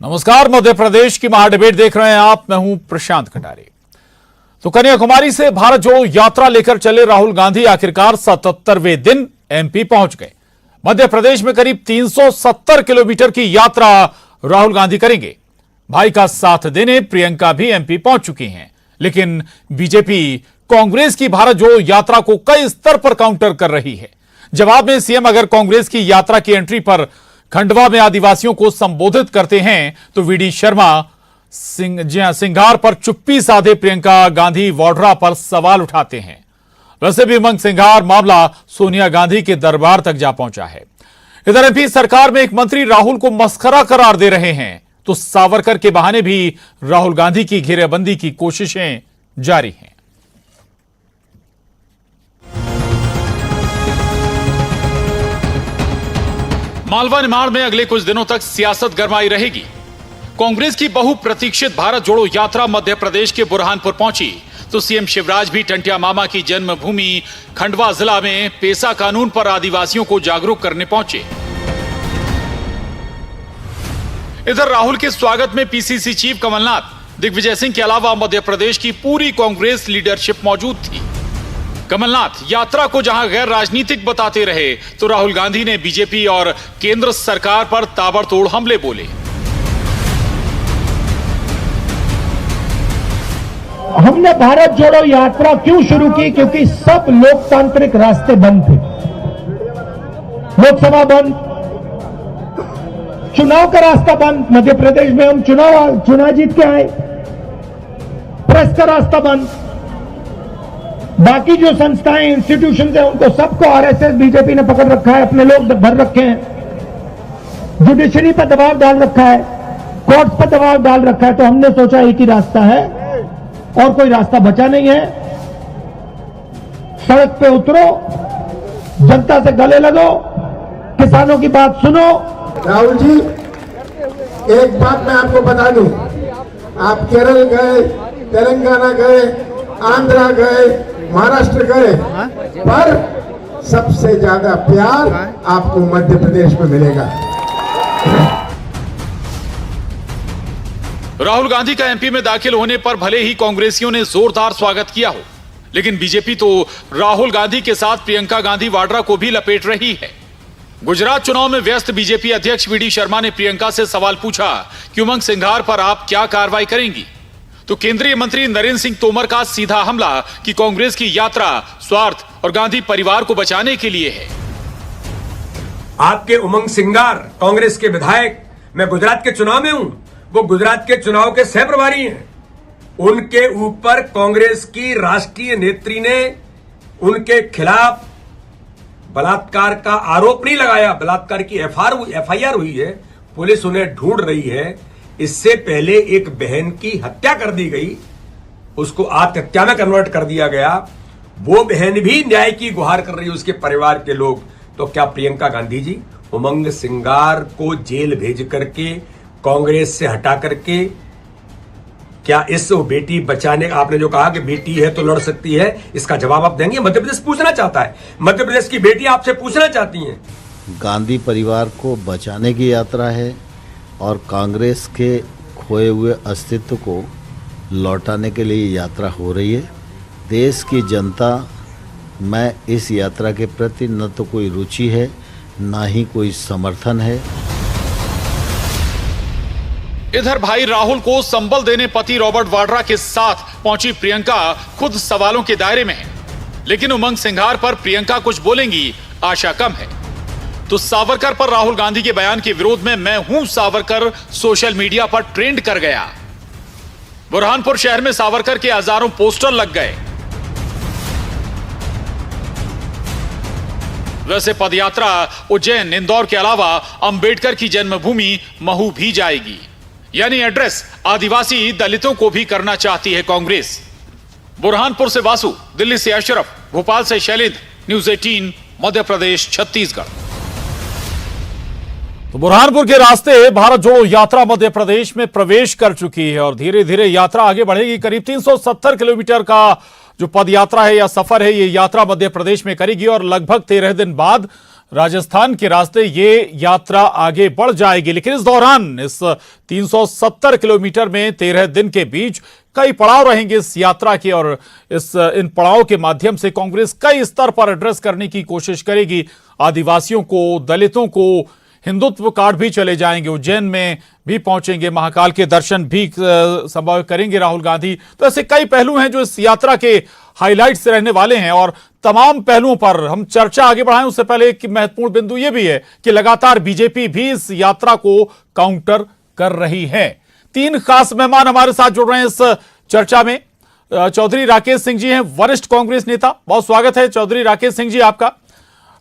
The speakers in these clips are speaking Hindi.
नमस्कार, मध्य प्रदेश की महाडिबेट देख रहे हैं आप। मैं हूं प्रशांत कटारे। तो कन्याकुमारी से भारत जोड़ो यात्रा लेकर चले राहुल गांधी आखिरकार 77वें दिन एमपी पहुंच गए। मध्य प्रदेश में करीब 370 किलोमीटर की यात्रा राहुल गांधी करेंगे। भाई का साथ देने प्रियंका भी एमपी पहुंच चुकी हैं, लेकिन बीजेपी कांग्रेस की भारत जोड़ो यात्रा को कई स्तर पर काउंटर कर रही है। जवाब में सीएम अगर कांग्रेस की यात्रा की एंट्री पर खंडवा में आदिवासियों को संबोधित करते हैं तो वीडी शर्मा सिंघार पर चुप्पी साधे प्रियंका गांधी वाड्रा पर सवाल उठाते हैं। वैसे भी उमंग सिंघार मामला सोनिया गांधी के दरबार तक जा पहुंचा है। इधर एमपी सरकार में एक मंत्री राहुल को मस्खरा करार दे रहे हैं तो सावरकर के बहाने भी राहुल गांधी की घेरेबंदी की कोशिशें जारी हैं। मालवा निमाड़ में अगले कुछ दिनों तक सियासत गरमाई रहेगी। कांग्रेस की बहुप्रतीक्षित भारत जोड़ो यात्रा मध्य प्रदेश के बुरहानपुर पहुंची तो सीएम शिवराज भी टंटिया मामा की जन्मभूमि खंडवा जिला में पेसा कानून पर आदिवासियों को जागरूक करने पहुंचे। इधर राहुल के स्वागत में पीसीसी चीफ कमलनाथ, दिग्विजय सिंह के अलावा मध्य प्रदेश की पूरी कांग्रेस लीडरशिप मौजूद थी। कमलनाथ यात्रा को जहां गैर राजनीतिक बताते रहे तो राहुल गांधी ने बीजेपी और केंद्र सरकार पर ताबड़तोड़ हमले बोले। हमने भारत जोड़ो यात्रा क्यों शुरू की? क्योंकि सब लोकतांत्रिक रास्ते बंद थे। लोकसभा बंद, चुनाव का रास्ता बंद। मध्य प्रदेश में हम चुनाव जीत के आए, प्रेस का रास्ता बंद। बाकी जो संस्थाएं, इंस्टीट्यूशन है, उनको सबको आरएसएस बीजेपी ने पकड़ रखा है, अपने लोग भर रखे हैं, जुडिशरी पर दबाव डाल रखा है, कोर्ट्स पर दबाव डाल रखा है। तो हमने सोचा एक ही रास्ता है और कोई रास्ता बचा नहीं है। सड़क पे उतरो, जनता से गले लगो, किसानों की बात सुनो। राहुल जी, एक बात मैं आपको बता दूं, आप केरल गए, तेलंगाना गए, आंध्रा गए, महाराष्ट्र गए, पर सबसे ज्यादा प्यार आपको मध्य प्रदेश में मिलेगा। राहुल गांधी का एमपी में दाखिल होने पर भले ही कांग्रेसियों ने जोरदार स्वागत किया हो, लेकिन बीजेपी तो राहुल गांधी के साथ प्रियंका गांधी वाड्रा को भी लपेट रही है। गुजरात चुनाव में व्यस्त बीजेपी अध्यक्ष वीडी शर्मा ने प्रियंका से सवाल पूछा कि उमंग सिंघार पर आप क्या कार्रवाई करेंगी, तो केंद्रीय मंत्री नरेंद्र सिंह तोमर का सीधा हमला कि कांग्रेस की यात्रा स्वार्थ और गांधी परिवार को बचाने के लिए है। आपके उमंग सिंघार कांग्रेस के विधायक, मैं गुजरात के चुनाव में हूं, वो गुजरात के चुनाव के सह प्रभारी हैं। उनके ऊपर कांग्रेस की राष्ट्रीय नेत्री ने उनके खिलाफ बलात्कार का आरोप नहीं लगाया, बलात्कार की एफआईआर हुई है, पुलिस उन्हें ढूंढ रही है। इससे पहले एक बहन की हत्या कर दी गई, उसको आत्महत्या में कन्वर्ट कर दिया गया। वो बहन भी न्याय की गुहार कर रही है, उसके परिवार के लोग। तो क्या प्रियंका गांधी जी उमंग सिंघार को जेल भेज करके, कांग्रेस से हटा करके, क्या इस बेटी बचाने, आपने जो कहा कि बेटी है तो लड़ सकती है, इसका जवाब आप देंगे? मध्य प्रदेश पूछना चाहता है, मध्य प्रदेश की बेटी आपसे पूछना चाहती हैं। गांधी परिवार को बचाने की यात्रा है और कांग्रेस के खोए हुए अस्तित्व को लौटाने के लिए यात्रा हो रही है। देश की जनता में इस यात्रा के प्रति न तो कोई रुचि है, ना ही कोई समर्थन है। इधर भाई राहुल को संबल देने पति रॉबर्ट वाड्रा के साथ पहुंची प्रियंका खुद सवालों के दायरे में है, लेकिन उमंग सिंघार पर प्रियंका कुछ बोलेंगी आशा कम है। तो सावरकर पर राहुल गांधी के बयान के विरोध में मैं हूं सावरकर सोशल मीडिया पर ट्रेंड कर गया। बुरहानपुर शहर में सावरकर के हजारों पोस्टर लग गए। वैसे पदयात्रा उज्जैन, इंदौर के अलावा अंबेडकर की जन्मभूमि महू भी जाएगी, यानी एड्रेस आदिवासी दलितों को भी करना चाहती है कांग्रेस। बुरहानपुर से वासु, दिल्ली से अशरफ, भोपाल से शैलेंद्र, न्यूज़ 18 मध्य प्रदेश छत्तीसगढ़। तो बुरहानपुर के रास्ते भारत जोड़ो यात्रा मध्य प्रदेश में प्रवेश कर चुकी है और धीरे धीरे यात्रा आगे बढ़ेगी। करीब 370 किलोमीटर का जो पद यात्रा है या सफर है, ये यात्रा मध्य प्रदेश में करेगी और लगभग 13 दिन बाद राजस्थान के रास्ते ये यात्रा आगे बढ़ जाएगी। लेकिन इस दौरान इस 370 किलोमीटर में 13 दिन के बीच कई पड़ाव रहेंगे इस यात्रा के, और इन पड़ाव के माध्यम से कांग्रेस कई स्तर पर एड्रेस करने की कोशिश करेगी। आदिवासियों को, दलितों को, हिंदुत्व कार्ड भी चले जाएंगे, उज्जैन में भी पहुंचेंगे, महाकाल के दर्शन भी संभव करेंगे राहुल गांधी। तो ऐसे कई पहलू हैं जो इस यात्रा के हाइलाइट्स रहने वाले हैं, और तमाम पहलुओं पर हम चर्चा आगे बढ़ाएं उससे पहले एक महत्वपूर्ण बिंदु यह भी है कि लगातार बीजेपी भी इस यात्रा को काउंटर कर रही है। 3 खास मेहमान हमारे साथ जुड़ रहे हैं इस चर्चा में। चौधरी राकेश सिंह जी हैं, वरिष्ठ कांग्रेस नेता, बहुत स्वागत है चौधरी राकेश सिंह जी आपका।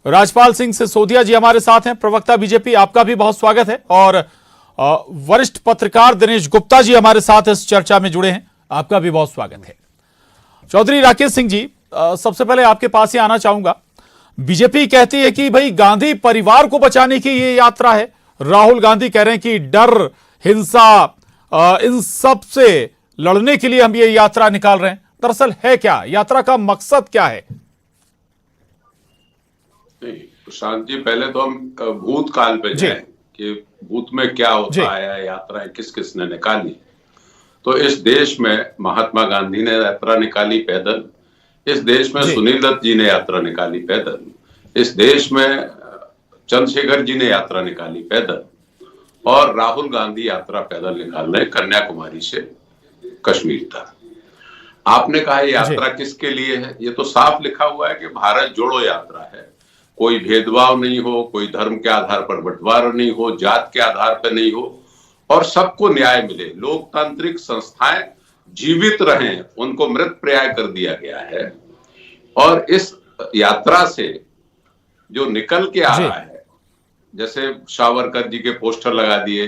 राजपाल सिंह सिसोदिया जी हमारे साथ हैं, प्रवक्ता बीजेपी, आपका भी बहुत स्वागत है। और वरिष्ठ पत्रकार दिनेश गुप्ता जी हमारे साथ इस चर्चा में जुड़े हैं, आपका भी बहुत स्वागत है। चौधरी राकेश सिंह जी, सबसे पहले आपके पास ही आना चाहूंगा। बीजेपी कहती है कि भाई गांधी परिवार को बचाने की ये यात्रा है, राहुल गांधी कह रहे हैं कि डर, हिंसा, इन सब से लड़ने के लिए हम ये यात्रा निकाल रहे हैं। दरअसल है क्या, यात्रा का मकसद क्या है? नहीं प्रशांत जी, पहले तो हम भूतकाल पे जाएं कि भूत में क्या होता आया, यात्राएं किस किसने निकाली। तो इस देश में महात्मा गांधी ने यात्रा निकाली पैदल, इस देश में सुनील दत्त जी ने यात्रा निकाली पैदल, इस देश में चंद्रशेखर जी ने यात्रा निकाली पैदल, और राहुल गांधी यात्रा पैदल निकाल रहे कन्याकुमारी से कश्मीर तक। आपने कहा ये यात्रा किसके लिए है? ये तो साफ लिखा हुआ है कि भारत जोड़ो यात्रा है। कोई भेदभाव नहीं हो, कोई धर्म के आधार पर बंटवारा नहीं हो, जात के आधार पर नहीं हो, और सबको न्याय मिले, लोकतांत्रिक संस्थाएं जीवित रहें, उनको मृत प्राय कर दिया गया है। और इस यात्रा से जो निकल के आ रहा है, जैसे सावरकर जी के पोस्टर लगा दिए,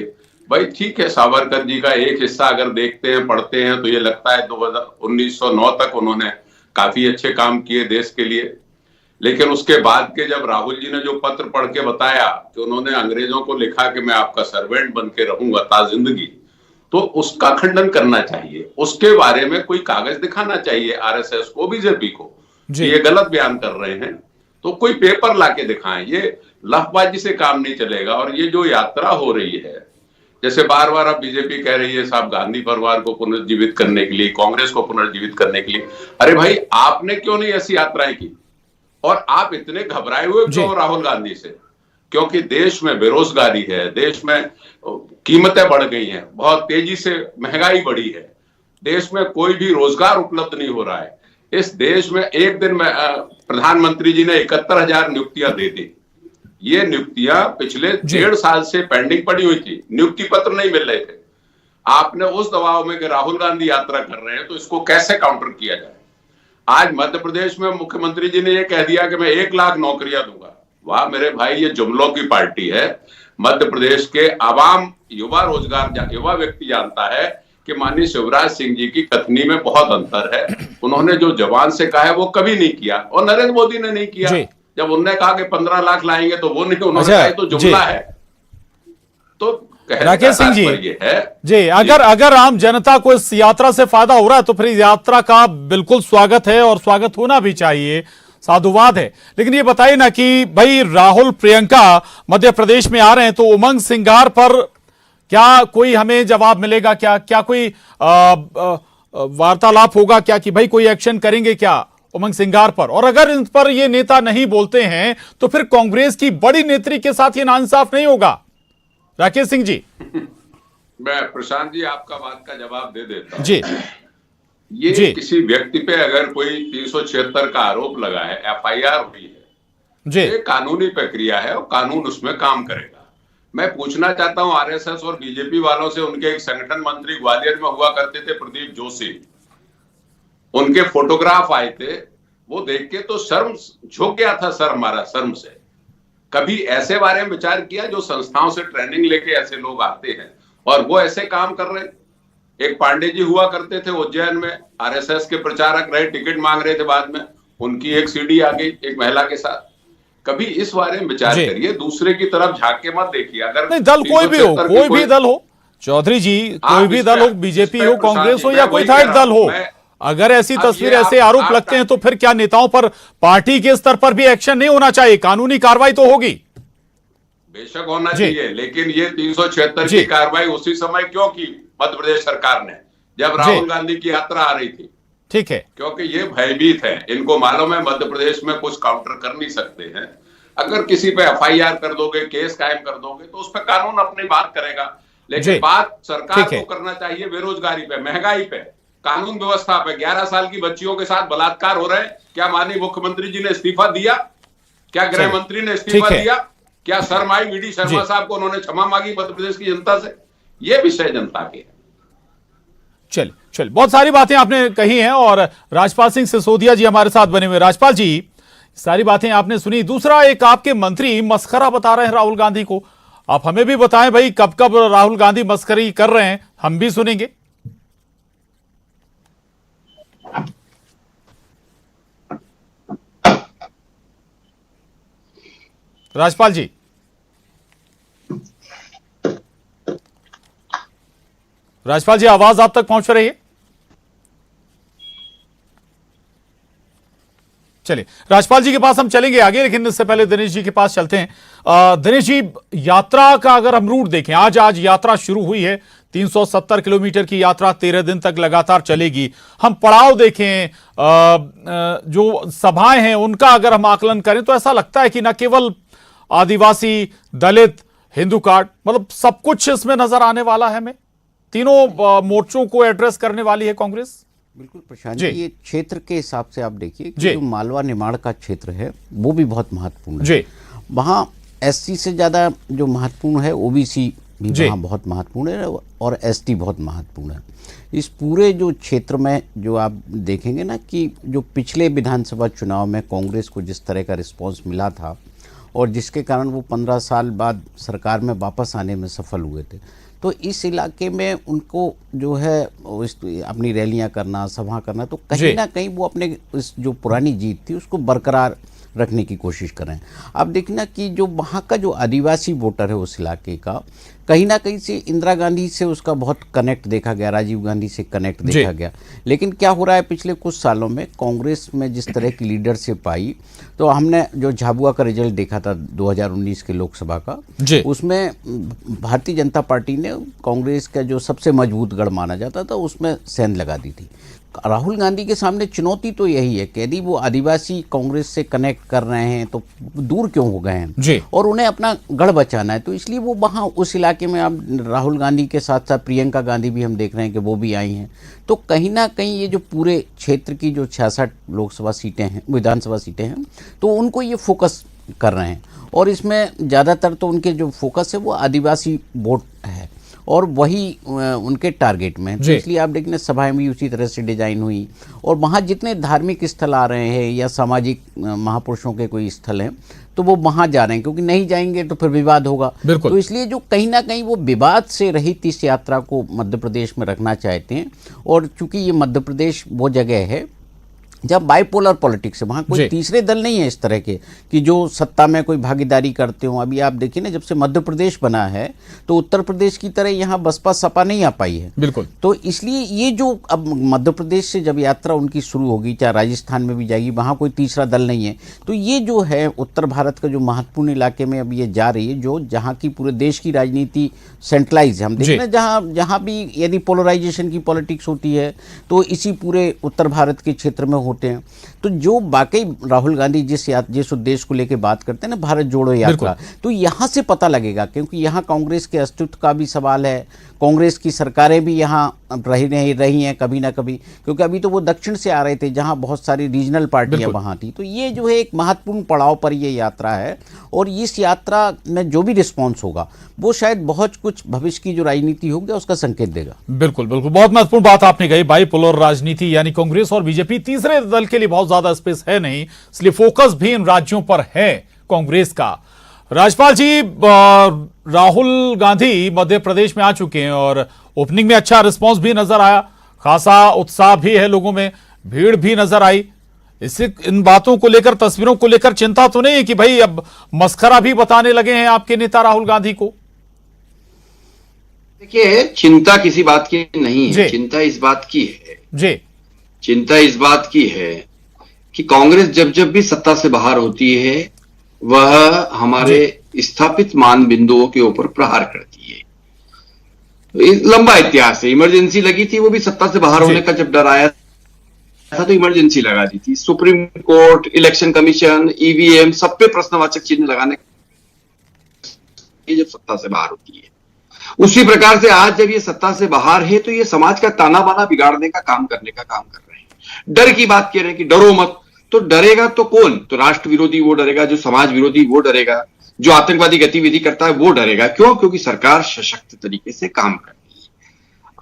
भाई ठीक है, सावरकर जी का एक हिस्सा अगर देखते हैं, पढ़ते हैं, तो ये लगता है 1909 तक उन्होंने काफी अच्छे काम किए देश के लिए। लेकिन उसके बाद के जब राहुल जी ने जो पत्र पढ़ के बताया कि उन्होंने अंग्रेजों को लिखा कि मैं आपका सर्वेंट बन के रहूंगा ताजिंदगी, तो उसका खंडन करना चाहिए, उसके बारे में कोई कागज दिखाना चाहिए आरएसएस को, बीजेपी को, ये गलत बयान कर रहे हैं, तो कोई पेपर लाके दिखाएं। ये लफबाजी से काम नहीं चलेगा। और ये जो यात्रा हो रही है, जैसे बार बार अब बीजेपी कह रही है साहब गांधी परिवार को पुनर्जीवित करने के लिए, कांग्रेस को पुनर्जीवित करने के लिए, अरे भाई आपने क्यों नहीं ऐसी यात्राएं की? और आप इतने घबराए हुए क्यों राहुल गांधी से? क्योंकि देश में बेरोजगारी है, देश में कीमतें बढ़ गई हैं, बहुत तेजी से महंगाई बढ़ी है, देश में कोई भी रोजगार उपलब्ध नहीं हो रहा है। इस देश में एक दिन में प्रधानमंत्री जी ने 71,000 नियुक्तियां दे दी। ये नियुक्तियां पिछले 1.5 साल से पेंडिंग पड़ी हुई थी, नियुक्ति पत्र नहीं मिल रहे थे। आपने उस दबाव में कि राहुल गांधी यात्रा कर रहे हैं, तो इसको कैसे काउंटर किया जाए? आज मध्य प्रदेश में मुख्यमंत्री जी ने यह कह दिया कि मैं 1 लाख नौकरियां दूंगा। वाह मेरे भाई, ये जुमलों की पार्टी है। मध्य प्रदेश के आवाम, युवा युवा व्यक्ति जानता है कि माननीय शिवराज सिंह जी की कथनी में बहुत अंतर है। उन्होंने जो जवान से कहा है वो कभी नहीं किया, और नरेंद्र मोदी ने नहीं किया। जब उन्होंने कहा कि 15 लाख लाएंगे तो वो नहीं, उन्होंने कहा तो जुमला है। तो राकेश सिंह जी, अगर आम जनता को इस यात्रा से फायदा हो रहा है तो फिर यात्रा का बिल्कुल स्वागत है, और स्वागत होना भी चाहिए, साधुवाद है। लेकिन ये बताइए ना कि भाई राहुल प्रियंका मध्य प्रदेश में आ रहे हैं, तो उमंग सिंगार पर क्या कोई हमें जवाब मिलेगा? क्या कोई वार्तालाप होगा क्या कि भाई कोई एक्शन करेंगे क्या उमंग सिंगार पर? और अगर इन पर ये नेता नहीं बोलते हैं तो फिर कांग्रेस की बड़ी नेत्री के साथ ये नाइंसाफ नहीं होगा? राकेश सिंह जी। मैं प्रशांत जी आपका बात का जवाब दे देता हूं। जी ये किसी व्यक्ति पे अगर कोई 376 का आरोप लगा है, एफआईआर हुई है, ये कानूनी प्रक्रिया है और कानून उसमें काम करेगा। मैं पूछना चाहता हूं आरएसएस और बीजेपी वालों से, उनके एक संगठन मंत्री ग्वालियर में हुआ करते थे प्रदीप जोशी, उनके फोटोग्राफ आए थे, वो देख के तो शर्म झुक गया था सर हमारा, शर्म से। कभी ऐसे बारे में विचार किया? जो संस्थाओं से ट्रेनिंग लेके ऐसे लोग आते हैं और वो ऐसे काम कर रहे हैं। एक पांडे जी हुआ करते थे उज्जैन में, आरएसएस के प्रचारक रहे, टिकट मांग रहे थे, बाद में उनकी एक सीडी आ गई एक महिला के साथ। कभी इस बारे में विचार करिए, दूसरे की तरफ झांक के मत देखिए। अगर नहीं, दल कोई भी हो, कोई भी दल हो चौधरी जी, कोई भी दल हो, बीजेपी हो, कांग्रेस हो या कोई था एक दल हो, अगर ऐसी अब तस्वीर, ये ऐसे आप- आरोप आप- लगते हैं तो फिर क्या नेताओं पर पार्टी के स्तर पर भी एक्शन नहीं होना चाहिए? कानूनी कार्रवाई तो होगी। बेशक होना जी। चाहिए, लेकिन ये 376 जी। की कार्रवाई उसी समय क्यों की मध्य प्रदेश सरकार ने, जब राहुल गांधी की यात्रा आ रही थी? ठीक है। क्योंकि ये भयभीत है, इनको मालूम है मध्य प्रदेश में कुछ काउंटर कर नहीं सकते हैं। अगर किसी पे एफआईआर कर दोगे, केस कायम कर दोगे, तो उस पर कानून अपनी बात करेगा। जी। लेकिन बात सरकार ठीक है। को करना चाहिए बेरोजगारी पे, महंगाई पे, कानून व्यवस्था पे। 11 साल की बच्चियों के साथ बलात्कार हो रहे हैं। क्या माननीय मुख्यमंत्री जी ने इस्तीफा दिया? क्या गृह मंत्री ने इस्तीफा ठीक है। दिया? क्या शर्म आई वीडी शर्मा साहब को? उन्होंने क्षमा मांगी मध्य प्रदेश की जनता से? ये विषय जनता के है। चल बहुत सारी बातें आपने कही हैं और राजपाल सिंह सिसोदिया जी हमारे साथ बने हुए। राजपाल जी, सारी बातें आपने सुनी। दूसरा, एक आपके मंत्री मस्खरा बता रहे हैं राहुल गांधी को। आप हमें भी बताएं भाई, कब कब राहुल गांधी मस्करी कर रहे हैं, हम भी सुनेंगे। राजपाल जी, राजपाल जी, आवाज आप तक पहुंच रही है? चलिए, राजपाल जी के पास हम चलेंगे आगे, लेकिन इससे पहले दिनेश जी के पास चलते हैं। दिनेश जी, यात्रा का अगर हम रूट देखें, आज यात्रा शुरू हुई है। 370 किलोमीटर की यात्रा 13 दिन तक लगातार चलेगी। हम पड़ाव देखें, जो सभाएं हैं उनका अगर हम आकलन करें तो ऐसा लगता है कि न केवल आदिवासी, दलित, हिंदू कार्ड, मतलब सब कुछ इसमें नजर आने वाला है। हमें तीनों मोर्चों को एड्रेस करने वाली है कांग्रेस। बिल्कुल प्रशांत जी, ये क्षेत्र के हिसाब से आप देखिए कि जी। जो मालवा निमाड़ का क्षेत्र है वो भी बहुत महत्वपूर्ण है। जी। वहाँ एससी से ज़्यादा जो महत्वपूर्ण है, ओबीसी भी जी। वहाँ बहुत महत्वपूर्ण है और एसटी बहुत महत्वपूर्ण है। इस पूरे जो क्षेत्र में जो आप देखेंगे ना कि जो पिछले विधानसभा चुनाव में कांग्रेस को जिस तरह का रिस्पॉन्स मिला था और जिसके कारण वो 15 साल बाद सरकार में वापस आने में सफल हुए थे, तो इस इलाके में उनको जो है अपनी रैलियां करना, सभा करना, तो कहीं ना कहीं वो अपने इस जो पुरानी जीत थी उसको बरकरार रखने की कोशिश कर रहे हैं। अब देखना कि जो वहाँ का जो आदिवासी वोटर है उस इलाके का, कहीं ना कहीं से इंदिरा गांधी से उसका बहुत कनेक्ट देखा गया, राजीव गांधी से कनेक्ट देखा गया। लेकिन क्या हो रहा है, पिछले कुछ सालों में कांग्रेस में जिस तरह की लीडरशिप आई, तो हमने जो झाबुआ का रिजल्ट देखा था 2019 के लोकसभा का, उसमें भारतीय जनता पार्टी ने कांग्रेस का जो सबसे मजबूत गढ़ माना जाता था उसमें सेंध लगा दी थी। राहुल गांधी के सामने चुनौती तो यही है कि यदि वो आदिवासी कांग्रेस से कनेक्ट कर रहे हैं तो दूर क्यों हो गए हैं और उन्हें अपना गढ़ बचाना है, तो इसलिए वो वहाँ उस इलाके में अब राहुल गांधी के साथ साथ प्रियंका गांधी भी हम देख रहे हैं कि वो भी आई हैं। तो कहीं ना कहीं ये जो पूरे क्षेत्र की जो 66 लोकसभा सीटें हैं, विधानसभा सीटें हैं, तो उनको ये फोकस कर रहे हैं और इसमें ज़्यादातर तो उनके जो फोकस है वो आदिवासी वोट है और वही उनके टारगेट में। तो इसलिए आप देखना सभाएं भी उसी तरह से डिजाइन हुई और वहाँ जितने धार्मिक स्थल आ रहे हैं या सामाजिक महापुरुषों के कोई स्थल हैं तो वो वहाँ जा रहे हैं, क्योंकि नहीं जाएंगे तो फिर विवाद होगा। तो इसलिए जो कहीं ना कहीं वो विवाद से रहित इस यात्रा को मध्य प्रदेश में रखना चाहते हैं। और चूंकि ये मध्य प्रदेश वो जगह है जब बाइपोलर पॉलिटिक्स है, वहाँ कोई तीसरे दल नहीं है इस तरह के कि जो सत्ता में कोई भागीदारी करते हो। अभी आप देखिए ना, जब से मध्य प्रदेश बना है तो उत्तर प्रदेश की तरह यहाँ बसपा सपा नहीं आ पाई है। बिल्कुल। तो इसलिए ये जो अब मध्य प्रदेश से जब यात्रा उनकी शुरू होगी, चाहे राजस्थान में भी जाएगी, वहाँ कोई तीसरा दल नहीं है। तो ये जो है उत्तर भारत का जो महत्वपूर्ण इलाके में अब ये जा रही है, जो जहाँ की पूरे देश की राजनीति सेंट्रलाइज है। हम देखते हैं जहाँ भी यदि पोलराइजेशन की पॉलिटिक्स होती है तो इसी पूरे उत्तर भारत के क्षेत्र में होते हैं। तो जो वाकई राहुल गांधी जिस उद्देश्य को लेकर बात करते हैं ना, भारत जोड़ो यात्रा, तो यहाँ से पता लगेगा, क्योंकि यहाँ कांग्रेस के अस्तित्व का भी सवाल है। कांग्रेस की सरकारें भी यहाँ रही हैं कभी ना कभी, क्योंकि अभी तो वो दक्षिण से आ रहे थे जहाँ बहुत सारी रीजनल पार्टियां वहाँ थी। तो ये जो है एक महत्वपूर्ण पड़ाव पर ये यात्रा है और इस यात्रा में जो भी रिस्पॉन्स होगा वो शायद बहुत कुछ भविष्य की जो राजनीति होगी उसका संकेत देगा। बिल्कुल बिल्कुल, बहुत महत्वपूर्ण बात आपने कही। बाइपोलर राजनीति यानी कांग्रेस और बीजेपी, तीसरे दल के लिए बहुत ज्यादा स्पेस है नहीं, इसलिए फोकस भी इन राज्यों पर है कांग्रेस का। राजपाल जी, राहुल गांधी मध्य प्रदेश में आ चुके हैं और ओपनिंग में अच्छा रिस्पांस भी नजर आया, खासा उत्साह भी है लोगों में, भीड़ भी नजर आई। इससे इन बातों को लेकर, तस्वीरों को लेकर चिंता तो नहीं है कि भाई अब मस्खरा भी बताने लगे हैं आपके नेता राहुल गांधी को? देखिए, चिंता किसी बात की नहीं है, चिंता इस बात की है जी चिंता इस बात की है कि कांग्रेस जब जब भी सत्ता से बाहर होती है वह हमारे स्थापित मान बिंदुओं के ऊपर प्रहार करती है। लंबा इतिहास है, इमरजेंसी लगी थी, वो भी सत्ता से बाहर होने का जब डर आया था तो इमरजेंसी लगा दी थी। Supreme court, election commission, EVM सब पे प्रश्नवाचक चिन्ह लगाने जब सत्ता से बाहर होती है। उसी प्रकार से आज जब ये सत्ता से बाहर है तो ये समाज का ताना बाना बिगाड़ने का काम करने का काम कर रहे हैं। डर की बात कह रहे हैं कि डरो मत, तो डरेगा तो कौन? तो राष्ट्र विरोधी वो डरेगा, जो समाज विरोधी वो डरेगा, जो आतंकवादी गतिविधि करता है वो डरेगा। क्यों? क्योंकि सरकार सशक्त तरीके से काम कर रही है।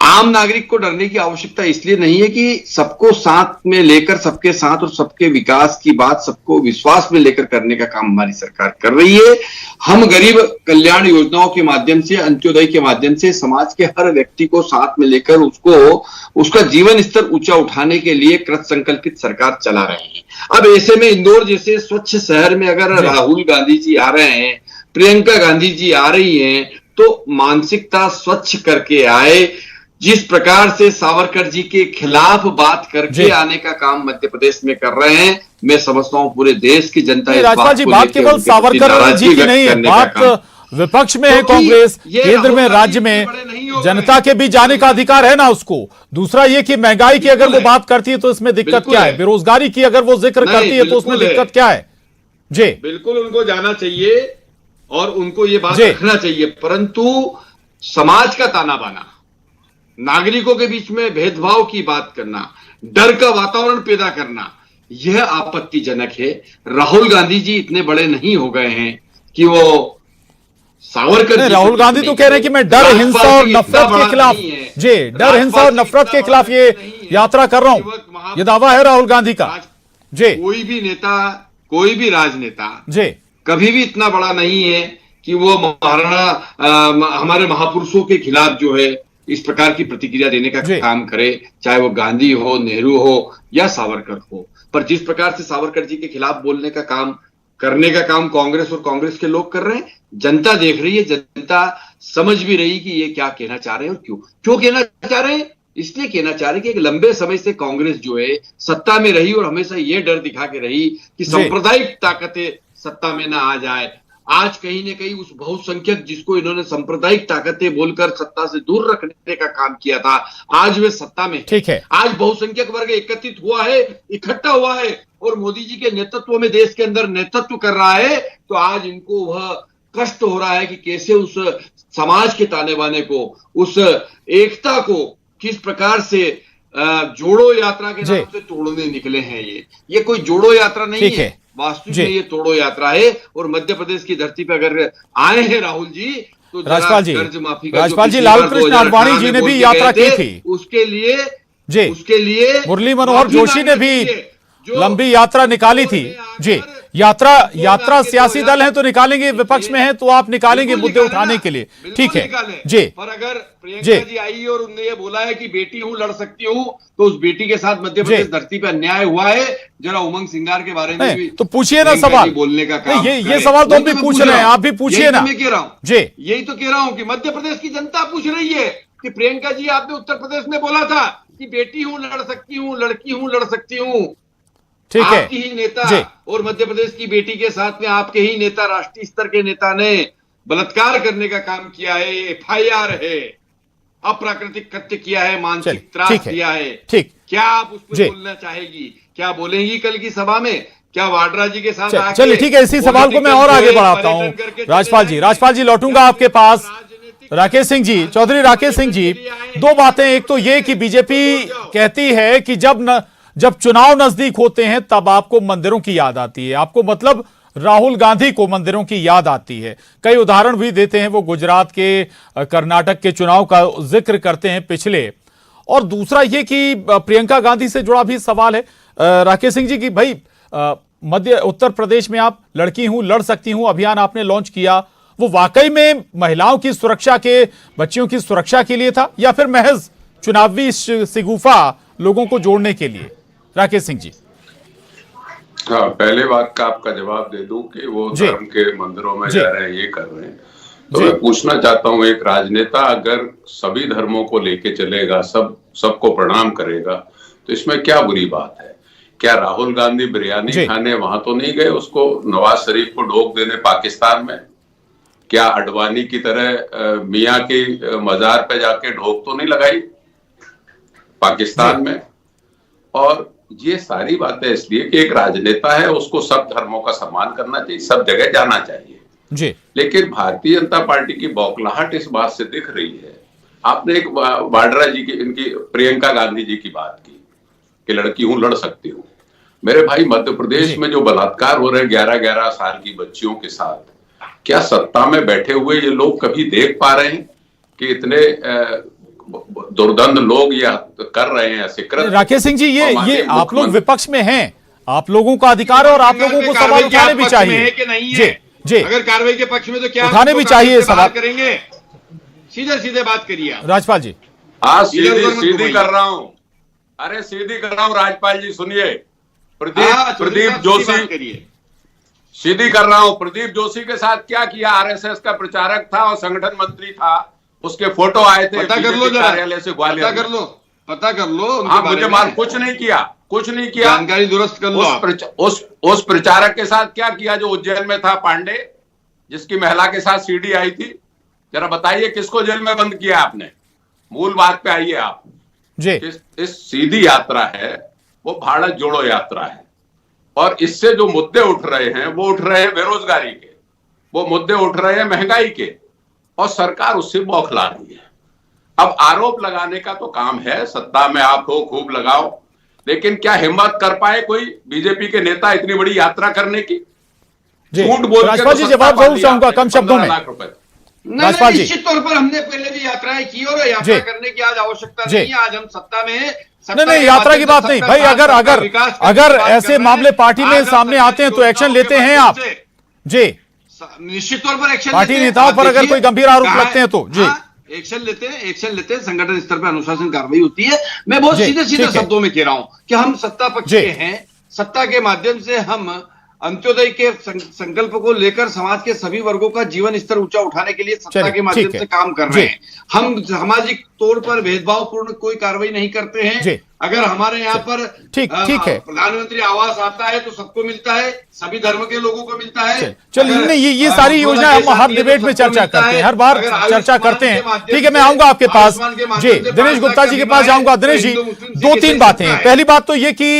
आम नागरिक को डरने की आवश्यकता इसलिए नहीं है कि सबको साथ में लेकर, सबके साथ और सबके विकास की बात सबको विश्वास में लेकर करने का काम हमारी सरकार कर रही है। हम गरीब कल्याण योजनाओं के माध्यम से, अंत्योदय के माध्यम से समाज के हर व्यक्ति को साथ में लेकर उसका जीवन स्तर ऊंचा उठाने के लिए कृत संकल्पित सरकार चला रहे हैं। अब ऐसे में इंदौर जैसे स्वच्छ शहर में अगर राहुल गांधी जी आ रहे हैं, प्रियंका गांधी जी आ रही हैं, तो मानसिकता स्वच्छ करके आए। जिस प्रकार से सावरकर जी के खिलाफ बात करके आने का काम मध्य प्रदेश में कर रहे हैं, मैं समझता हूं पूरे देश की जनता इस राजपाल जी, बात केवल सावरकर जी की नहीं है, बात विपक्ष में है कांग्रेस, केंद्र में, राज्य में, जनता के भी जाने का अधिकार है ना उसको। दूसरा ये कि महंगाई की अगर वो बात करती है तो इसमें दिक्कत क्या है? बेरोजगारी की अगर वो जिक्र करती है तो उसमें दिक्कत क्या है? जी बिल्कुल उनको जाना चाहिए और उनको ये बात रखना चाहिए, परंतु समाज का ताना बाना, नागरिकों के बीच में भेदभाव की बात करना, डर का वातावरण पैदा करना, यह आपत्तिजनक है। राहुल गांधी जी इतने बड़े नहीं हो गए हैं कि वो सावरकर जी। राहुल गांधी तो कह रहे हैं कि मैं डर, हिंसा और नफरत के खिलाफ, जी डर, हिंसा और नफरत के खिलाफ ये यात्रा कर रहा हूं, ये दावा है राहुल गांधी का। जी कोई भी नेता, कोई भी राजनेता जी कभी भी इतना बड़ा नहीं है कि वो हमारे महापुरुषों के खिलाफ जो है इस प्रकार की प्रतिक्रिया देने का काम करे, चाहे वो गांधी हो, नेहरू हो या सावरकर हो। पर जिस प्रकार से सावरकर जी के खिलाफ बोलने का काम, करने का काम कांग्रेस और कांग्रेस के लोग कर रहे हैं, जनता देख रही है, जनता समझ भी रही कि ये क्या कहना चाह रहे हैं और क्यों कहना चाह रहे हैं। इसलिए कहना चाह रहे हैं कि एक लंबे समय से कांग्रेस जो है सत्ता में रही और हमेशा ये डर दिखा के रही कि सांप्रदायिक ताकतें सत्ता में ना आ जाए। आज कहीं न कहीं उस बहुसंख्यक जिसको इन्होंने सांप्रदायिक ताकतें बोलकर सत्ता से दूर रखने का काम किया था, आज वे सत्ता में। ठीक है, आज बहुसंख्यक वर्ग एकत्रित हुआ है, इकट्ठा हुआ है और मोदी जी के नेतृत्व में देश के अंदर नेतृत्व कर रहा है, तो आज इनको वह कष्ट हो रहा है कि कैसे उस समाज के ताने बाने को, उस एकता को किस प्रकार से जोड़ो यात्रा के नाम से तोड़ने निकले हैं। ये कोई जोड़ो यात्रा नहीं है, वास्तविक में ये तोड़ो राजपाल है। और मध्य प्रदेश की धरती पर अगर आए हैं राहुल जी तो कर्ज माफी का, राजपाल जी, लालकृष्ण आडवाणी जी ने भी यात्रा की थी, उसके लिए मुरली मनोहर जोशी ने भी लंबी यात्रा निकाली थी। जी यात्रा सियासी दल है तो निकालेंगे, विपक्ष में है तो आप निकालेंगे मुद्दे उठाने के लिए, ठीक है जी। पर अगर प्रियंका जी आई और उन्होंने ये बोला है कि बेटी हूं, लड़ सकती हूं, तो उस बेटी के साथ मध्य प्रदेश धरती पर अन्याय हुआ है। जरा उमंग सिंगार के बारे में भी तो पूछिए ना सवाल, बोलने का काम ये सवाल तो हम भी पूछ रहे हैं, आप भी पूछिए ना। मैं कह रहा हूँ जी, यही तो कह रहा हूँ कि मध्य प्रदेश की जनता पूछ रही है कि प्रियंका जी आपने उत्तर प्रदेश में बोला था कि बेटी हूं, लड़ सकती हूँ, लड़की हूं, लड़ सकती हूँ, ठीक है, आपकी ही नेता और मध्य प्रदेश की बेटी के साथ में आपके ही नेता, राष्ट्रीय स्तर के नेता ने बलात्कार करने का काम किया है, एफआईआर है, अप्राकृतिक कृत्य किया है, मानसिक त्रास किया है। ठीक, क्या आप उस पर बोलना चाहेगी? क्या बोलेंगी कल की सभा में? क्या वाड्रा जी के साथ? चलिए ठीक है, इसी सवाल को मैं और आगे बढ़ाता हूँ। राजपाल जी लौटूंगा आपके पास। राकेश सिंह जी, चौधरी राकेश सिंह जी, दो बातें, एक तो ये कि बीजेपी कहती है कि जब चुनाव नजदीक होते हैं तब आपको मंदिरों की याद आती है, आपको मतलब राहुल गांधी को मंदिरों की याद आती है। कई उदाहरण भी देते हैं वो, गुजरात के, कर्नाटक के चुनाव का जिक्र करते हैं पिछले। और दूसरा ये कि प्रियंका गांधी से जुड़ा भी सवाल है राकेश सिंह जी की, भाई उत्तर प्रदेश में आप लड़की हूं, लड़ सकती हूं अभियान आपने लॉन्च किया, वो वाकई में महिलाओं की सुरक्षा के, बच्चियों की सुरक्षा के लिए था या फिर महज चुनावी सिगुफा लोगों को जोड़ने के लिए? राकेश सिंह जी। हाँ, पहले बात का आपका जवाब दे दूं कि वो धर्म के मंदिरों में जा रहे हैं, ये कर रहे हैं, तो मैं पूछना चाहता हूं, एक राजनेता अगर सभी धर्मों को लेके चलेगा, सबको प्रणाम करेगा, तो इसमें क्या बुरी बात है? क्या राहुल गांधी बिरयानी खाने वहां तो नहीं गए उसको नवाज शरीफ को ढोक देने पाकिस्तान में? क्या अडवाणी की तरह मियां की मजार पे जाके ढोक तो नहीं लगाई पाकिस्तान में? और ये सारी बातें इसलिए कि एक राजनेता है, उसको सब धर्मों का सम्मान करना चाहिए, सब जगह जाना चाहिए जी। लेकिन भारतीय जनता पार्टी की बौखलाहट इस बात से दिख रही है। आपने एक वाड्रा जी की, इनकी प्रियंका गांधी जी की बात की कि लड़की हूं, लड़ सकती हूं। मेरे भाई, मध्य प्रदेश में जो बलात्कार हो रहे हैं 11-11 साल की बच्चियों के साथ, क्या सत्ता में बैठे हुए ये लोग कभी देख पा रहे हैं कि इतने दुर्दंड लोग ये कर रहे हैं ऐसे कृत्य? राकेश सिंह जी, ये आप लोग विपक्ष में हैं, आप लोगों का अधिकार है और आप लोगों को सवाल उठाने भी चाहिए कि नहीं जी है? जी, अगर कार्रवाई के पक्ष में तो क्या उठाने भी चाहिए सवाल करेंगे। सीधे सीधे बात करिए राजपाल जी। हाँ, सीधी कर रहा हूं। अरे सीधी कर रहा हूं राजपाल जी, सुनिए। प्रदीप जोशी, सीधी कर रहा हूं। प्रदीप जोशी के साथ क्या किया? आरएसएस का प्रचारक था और संगठन मंत्री था, उसके फोटो आए थे कार्यालय से ग्वालियर। पता कर लो। हाँ, मुझे मालूम, कुछ नहीं किया, जानकारी दुरुस्त कर लो। उस प्रचारक के साथ क्या किया जो उज्जैन में था, पांडे, जिसकी महिला के साथ सीडी आई थी? जरा बताइए किसको जेल में बंद किया आपने? मूल बात पे आइए आप जी। इस सीधी यात्रा है वो भारत जोड़ो यात्रा है, और इससे जो मुद्दे उठ रहे हैं वो उठ रहे हैं बेरोजगारी के, वो मुद्दे उठ रहे हैं महंगाई के, और सरकार उससे बौखला रही है। अब आरोप लगाने का तो काम है, सत्ता में आप हो खूब लगाओ, लेकिन क्या हिम्मत कर पाए कोई बीजेपी के नेता इतनी बड़ी यात्रा करने की? झूठ बोल के जी जवाब जरूर चाहूंगा कम शब्दों में। निश्चित तौर पर हमने पहले भी यात्राएं की और यात्रा करने की आज आवश्यकता नहीं है। आज हम सत्ता में हैं। नहीं, यात्रा की बात नहीं भाई। अगर ऐसे मामले पार्टी में सामने आते हैं तो एक्शन लेते हैं आप जी। निश्चित तौर पर एक्शन, पार्टी नेताओं पर अगर कोई गंभीर आरोप लगते हैं तो जी एक्शन लेते हैं। संगठन स्तर पर अनुशासन कार्रवाई होती है। मैं बहुत सीधे शब्दों में कह रहा हूं कि हम सत्ता पक्ष के हैं। सत्ता के माध्यम से हम अंत्योदय के संकल्प को लेकर समाज के सभी वर्गों का जीवन स्तर ऊंचा उठाने के लिए सत्ता के माध्यम से काम कर रहे हैं। हम सामाजिक तौर पर भेदभावपूर्ण कोई कार्रवाई नहीं करते हैं। अगर हमारे यहाँ पर ठीक है प्रधानमंत्री आवास आता है तो सबको मिलता है, सभी धर्म के लोगों को मिलता है। चलिए, ये सारी योजना हम हर डिबेट में चर्चा करते हैं, हर बार चर्चा करते हैं। ठीक है, मैं आऊंगा आपके पास जी। दिनेश गुप्ता जी के पास जाऊंगा। दिनेश जी, 2-3 बातें हैं। पहली बात तो ये कि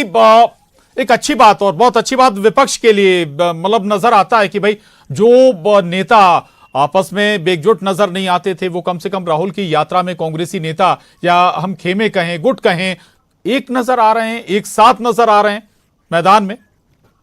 एक अच्छी बात और बहुत अच्छी बात विपक्ष के लिए मतलब नजर आता है कि भाई जो नेता आपस में एकजुट नजर नहीं आते थे वो कम से कम राहुल की यात्रा में कांग्रेसी नेता या हम खेमे कहें गुट कहें एक नजर आ रहे हैं, एक साथ नजर आ रहे हैं मैदान में।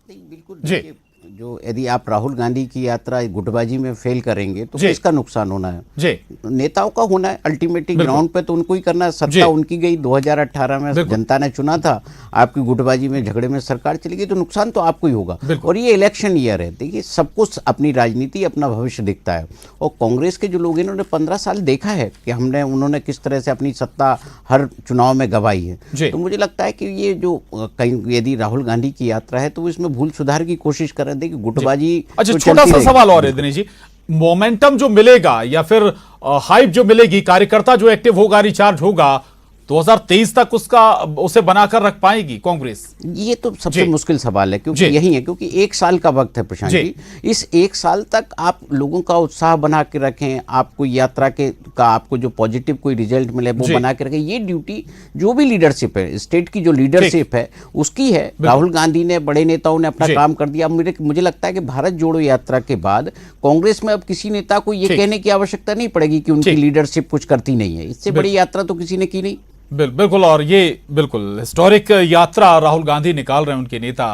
बिल्कुल जी। जो यदि आप राहुल गांधी की यात्रा गुटबाजी में फेल करेंगे तो किसका नुकसान होना है? जी, नेताओं का होना है। अल्टीमेटली ग्राउंड पे तो उनको ही करना है। सत्ता उनकी गई 2018 में, जनता ने चुना था। आपकी गुटबाजी में झगड़े में सरकार चली गई तो नुकसान तो आपको ही होगा। और ये इलेक्शन ईयर है, देखिए सबको अपनी राजनीति अपना भविष्य दिखता है। और कांग्रेस के जो लोग इन्होंने 15 साल देखा है कि उन्होंने किस तरह से अपनी सत्ता हर चुनाव में गंवाई है। तो मुझे लगता है कि ये जो कहीं यदि राहुल गांधी की यात्रा है तो वो इसमें भूल सुधार की कोशिश कर रहे थे कि गुटबाजी। अच्छा, छोटा सा सवाल और है दिनेश जी, मोमेंटम जो मिलेगा या फिर हाइप जो मिलेगी, कार्यकर्ता जो एक्टिव होगा, रिचार्ज होगा, 2023 तक उसे बनाकर रख पाएगी कांग्रेस? ये तो सबसे मुश्किल सवाल है, क्योंकि यही है, क्योंकि 1 साल का वक्त है प्रशांत जी। इस 1 साल तक आप लोगों का उत्साह बना के रखें, आपको यात्रा का आपको जो पॉजिटिव कोई रिजल्ट मिले वो बना के रखें। ये ड्यूटी जो भी लीडरशिप है, स्टेट की जो लीडरशिप है उसकी है। राहुल गांधी ने, बड़े नेताओं ने अपना काम कर दिया। मुझे लगता है कि भारत जोड़ो यात्रा के बाद कांग्रेस में अब किसी नेता को ये कहने की आवश्यकता नहीं पड़ेगी कि उनकी लीडरशिप कुछ करती नहीं है। इससे बड़ी यात्रा तो किसी ने की नहीं। बिल्कुल, और ये बिल्कुल हिस्टोरिक यात्रा राहुल गांधी निकाल रहे हैं उनके नेता।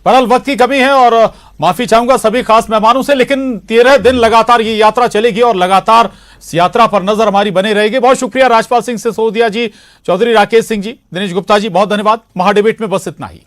बहरहाल वक्त की कमी है और माफी चाहूंगा सभी खास मेहमानों से, लेकिन 13 दिन लगातार ये यात्रा चलेगी और लगातार इस यात्रा पर नजर हमारी बनी रहेगी। बहुत शुक्रिया राजपाल सिंह सिसोदिया जी, चौधरी राकेश सिंह जी, दिनेश गुप्ता जी, बहुत धन्यवाद। महाडिबेट में बस इतना ही।